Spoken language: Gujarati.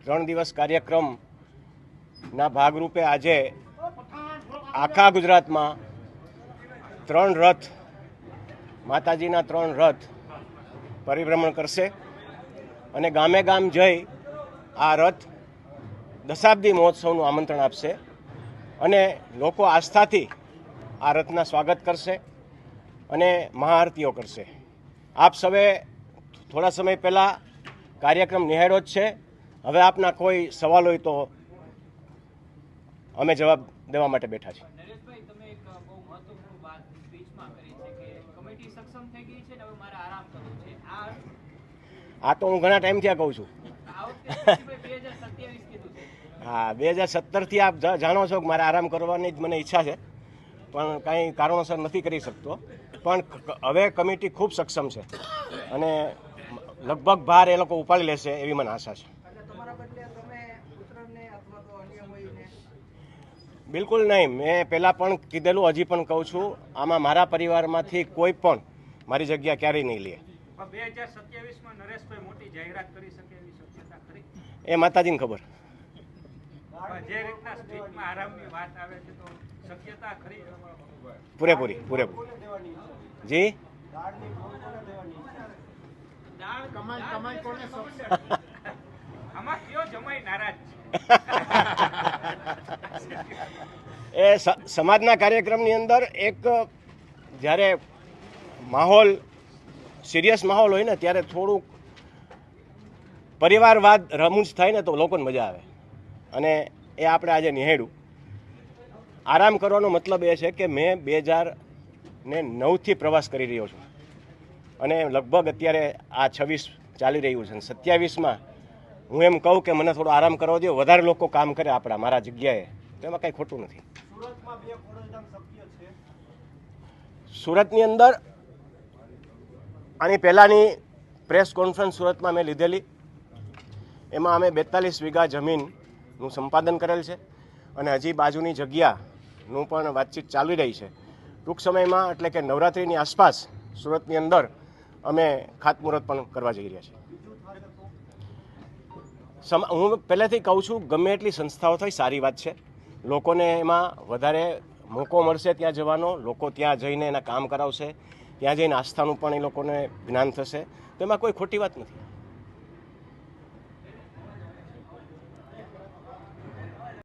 3 દિવસ કાર્યક્રમના ભાગરૂપે આજે આખા ગુજરાતમાં 3 રથ, માતાજીના 3 રથ પરિભ્રમણ કરશે અને ગામે ગામ જઈ આ રથ દશાબ્દી મહોત્સવનું આમંત્રણ આપશે અને લોકો આસ્થાથી આ રથના સ્વાગત કરશે અને મહાઆરતીઓ કરશે। આપ સૌએ થોડા સમય પહેલાં કાર્યક્રમ નિહાળ્યો જ છે। હવે આપના કોઈ સવાલ હોય તો અમે જવાબ દેવા માટે બેઠા છીએ। નરેશભાઈ, તમે એક બહુ મહત્વપૂર્ણ વાત સ્પીચમાં કરી છે કે કમિટી સક્ષમ થઈ ગઈ છે ને હવે મારે આરામ કરવો છે। આ તો હું ઘણા ટાઈમથી આ કહું છું। આ વખતે 2027 કીધું છે। હા, 2017થી આપ જાણો છો કે મારે આરામ કરવાની જ મને ઈચ્છા છે, પણ કાંઈ કારણોસર નથી કરી શકતો। પણ હવે કમિટી ખૂબ સક્ષમ છે અને લગભગ ભાર એ લોકો ઉપાડી લેશે એવી મને આશા છે। બિલકુલ નહીં, મેં પહેલાં પણ કીધેલું, હજી પણ કહું છું, આમાં મારા પરિવારમાંથી કોઈ પણ મારી જગ્યા ક્યારેય નહીં લે। 2027માં નરેશભાઈ મોટી જાહેરાત કરી શકે એવી શક્યતા ખરી? એ માતાજીને ખબર। જે રીતના સ્પીચમાં આરામની વાત આવે છે તો શક્યતા ખરી? પૂરેપૂરી જી। આમાં કયો જમાઈ નારાજ એ સમાજના કાર્યક્રમની અંદર એક જ્યારે માહોલ સિરિયસ માહોલ હોય ને ત્યારે થોડુંક પરિવારવાદ રમૂજ થાય ને તો લોકોને મજા આવે અને એ આપણે આજે નિહાળ્યું। આરામ કરવાનો મતલબ એ છે કે મેં 2009થી પ્રવાસ કરી રહ્યો છું અને લગભગ અત્યારે આ 26 ચાલી રહ્યું છે, 27માં હું એમ કહું કે મને થોડો આરામ કરવા દો, વધારે લોકો કામ કરે આપણા મારા જગ્યાએ, તો એમાં કંઈ ખોટું નથી। સુરતની અંદર આની પહેલાંની પ્રેસ કોન્ફરન્સ સુરતમાં મેં લીધેલી, એમાં અમે 42 વીઘા જમીનનું સંપાદન કરેલ છે અને હજી બાજુની જગ્યાનું પણ વાતચીત ચાલી રહી છે। ટૂંક સમયમાં એટલે કે નવરાત્રિની આસપાસ સુરતની અંદર અમે ખાતમુહૂર્ત પણ કરવા જઈ રહ્યા છીએ। હું પહેલેથી કહું છું, ગમે એટલી સંસ્થાઓ થાય સારી વાત છે, લોકોને એમાં વધારે મોકો મળશે ત્યાં જવાનો, લોકો ત્યાં જઈને એના કામ કરાવશે, ત્યાં જઈને આસ્થાનું પણ એ લોકોને જ્ઞાન થશે, તો એમાં કોઈ ખોટી વાત નથી।